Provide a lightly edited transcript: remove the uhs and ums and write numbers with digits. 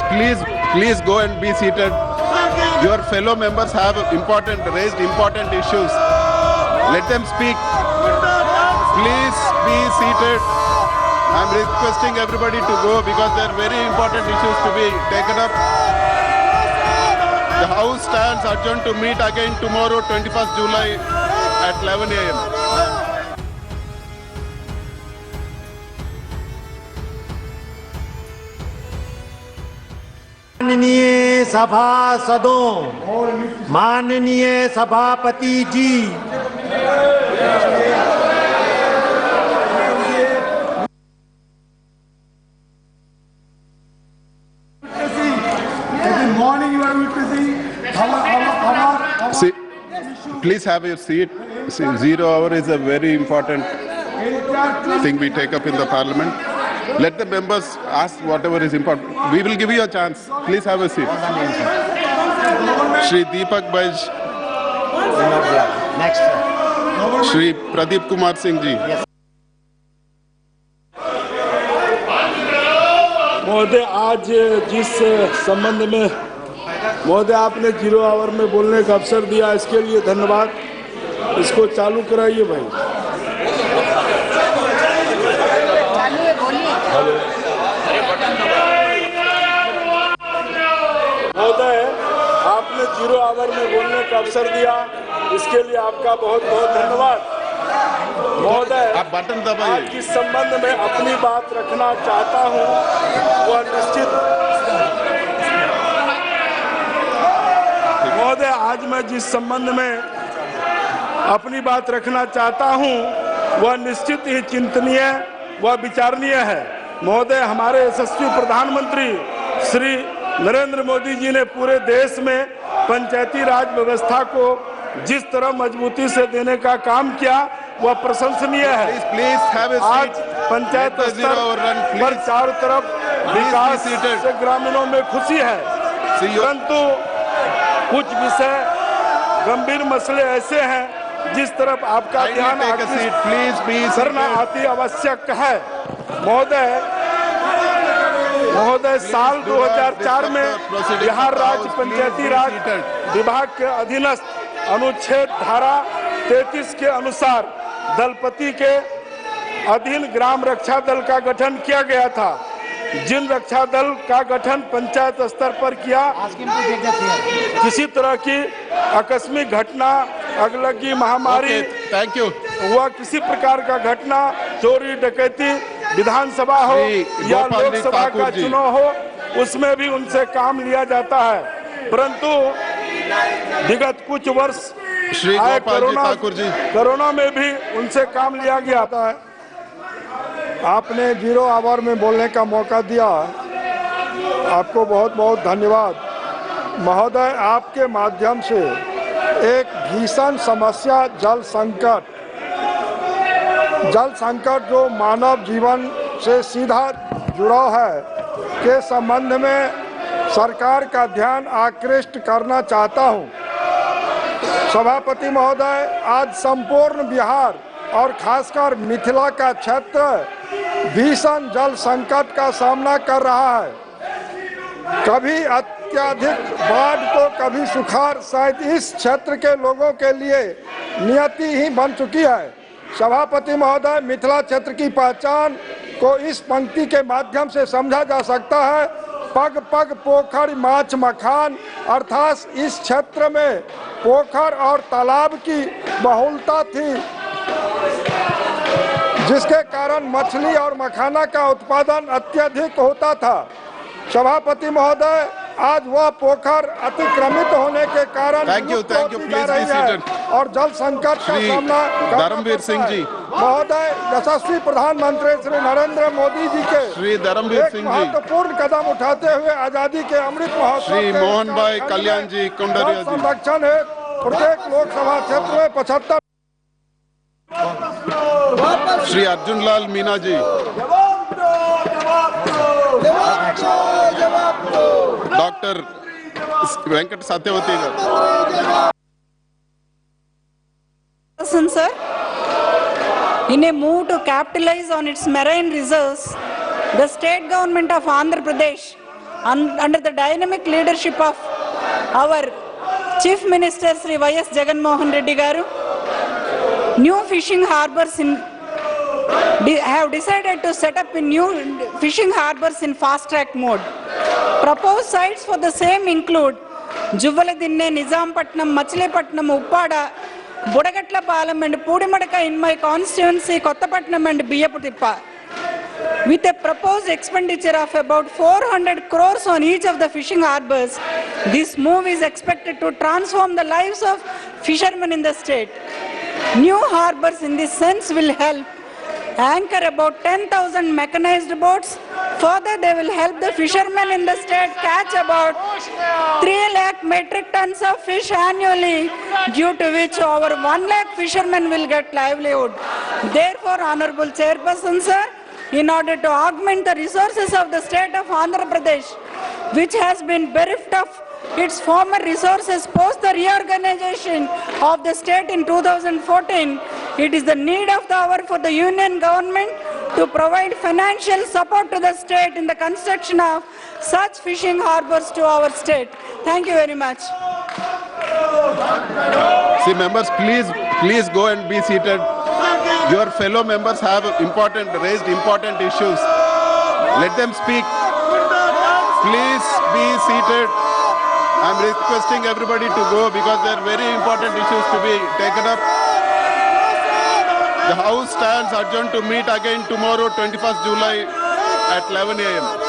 members, please go and be seated. Your fellow members have raised important issues. Let them speak. Please be seated. I'm requesting everybody to go because there are very important issues to be taken up. The House stands adjourned to meet again tomorrow, 21st July at 11 a.m. माननीय सभासदों, माननीय सभापति जी, Please have your seat. 0 hour is a very important thing we take up in the parliament. Let the members ask whatever is important. We will give you a chance. Please have a seat. Shri Deepak Baj. Next. Shri Pradeep Kumar Singh ji. महोदय, आज जिस संबंध में महोदय आपने 0 our में बोलने का अवसर दिया, इसके लिए धन्यवाद। इसको चालू कराइए भाई। महोदय, आपने 0 आवर में बोलने का अवसर दिया, इसके लिए आपका बहुत बहुत धन्यवाद। महोदय, आप बटन दबाइए। आज जिस संबंध में अपनी बात रखना चाहता हूं, वह निश्चित महोदय, आज मैं जिस संबंध में अपनी बात रखना चाहता हूं, वह निश्चित ही चिंतनीय व विचारणीय है। महोदय, हमारे यशस्वी प्रधानमंत्री श्री नरेंद्र मोदी जी ने पूरे देश में पंचायती राज व्यवस्था को जिस तरह मजबूती से देने का काम किया, वह प्रशंसनीय है। आज पंचायत स्तर पर चारों तरफ विकास से ग्रामीणों में खुशी है, परंतु कुछ विषय गंभीर मसले ऐसे हैं जिस तरफ आपका ध्यान करना अति आवश्यक है। महोदय, साल 2004 में बिहार राज्य पंचायती राज विभाग के अधीनस्थ अनुच्छेद धारा 33 के अनुसार दलपति के अधीन ग्राम रक्षा दल का गठन किया गया था। जिन रक्षा दल का गठन पंचायत स्तर पर किया, किसी तरह की आकस्मिक घटना, अगलगी, महामारी हुआ, किसी प्रकार का घटना, चोरी डकैती, विधानसभा हो या लोकसभा का चुनाव हो, उसमें भी उनसे काम लिया जाता है। परंतु विगत कुछ वर्ष आए कोरोना में भी उनसे काम लिया गया था। आपने 0 आवर में बोलने का मौका दिया, आपको बहुत बहुत धन्यवाद। महोदय, आपके माध्यम से एक भीषण समस्या जल संकट जो मानव जीवन से सीधा जुड़ा है, के संबंध में सरकार का ध्यान आकृष्ट करना चाहता हूं। सभापति महोदय, आज संपूर्ण बिहार और खासकर मिथिला का क्षेत्र भीषण जल संकट का सामना कर रहा है। कभी अत्यधिक बाढ़ तो कभी सुखाड़ शायद इस क्षेत्र के लोगों के लिए नियति ही बन चुकी है। सभापति महोदय, मिथिला क्षेत्र की पहचान को इस पंक्ति के माध्यम से समझा जा सकता है, पग पग पोखर माछ मखान, अर्थात इस क्षेत्र में पोखर और तालाब की बहुलता थी, जिसके कारण मछली और मखाना का उत्पादन अत्यधिक होता था। सभापति महोदय, आज वह पोखर अतिक्रमित होने के कारण और जल संकट का सामना धर्मवीर सिंह जी महोदय, यशस्वी प्रधानमंत्री श्री नरेंद्र मोदी जी के एक महत्वपूर्ण कदम उठाते हुए आजादी के अमृत महोत्सव श्री मोहन भाई कल्याण जी कुंडरिया जी संरक्षण है। प्रत्येक लोकसभा क्षेत्र में 75 Shri Arjun Lal Meena ji, doctor Venkat Satyavathi garu. Sir, in a move to capitalize on its marine reserves, the state government of Andhra Pradesh under the dynamic leadership of our Chief Minister Sri Y.S. Jagan Mohan Reddy Garu, new fishing harbors have decided to set up in new fishing harbors in fast track mode. Proposed sites for the same include Juvaladinne, Nizampatnam, Machilipatnam, Uppada, Budagatlapalam and Pudimadaka in my constituency, Kottapatnam and Biyaputippa. With a proposed expenditure of about 400 crores on each of the fishing harbors, this move is expected to transform the lives of fishermen in the state. New harbors in this sense will help anchor about 10,000 mechanized boats. Further, they will help the fishermen in the state catch about 3 lakh metric tons of fish annually, due to which over 1 lakh fishermen will get livelihood. Therefore, Honorable Chairperson, sir, in order to augment the resources of the state of Andhra Pradesh, which has been bereft of its former resources post the reorganization of the state in 2014, it is the need of the hour for the union government to provide financial support to the state in the construction of such fishing harbors to our state. Thank you very much. See, members, please go and be seated. Your fellow members have raised important issues. Let them speak. Please be seated. I'm requesting everybody to go because there are very important issues to be taken up. The House stands adjourned to meet again tomorrow, 21st July at 11 a.m.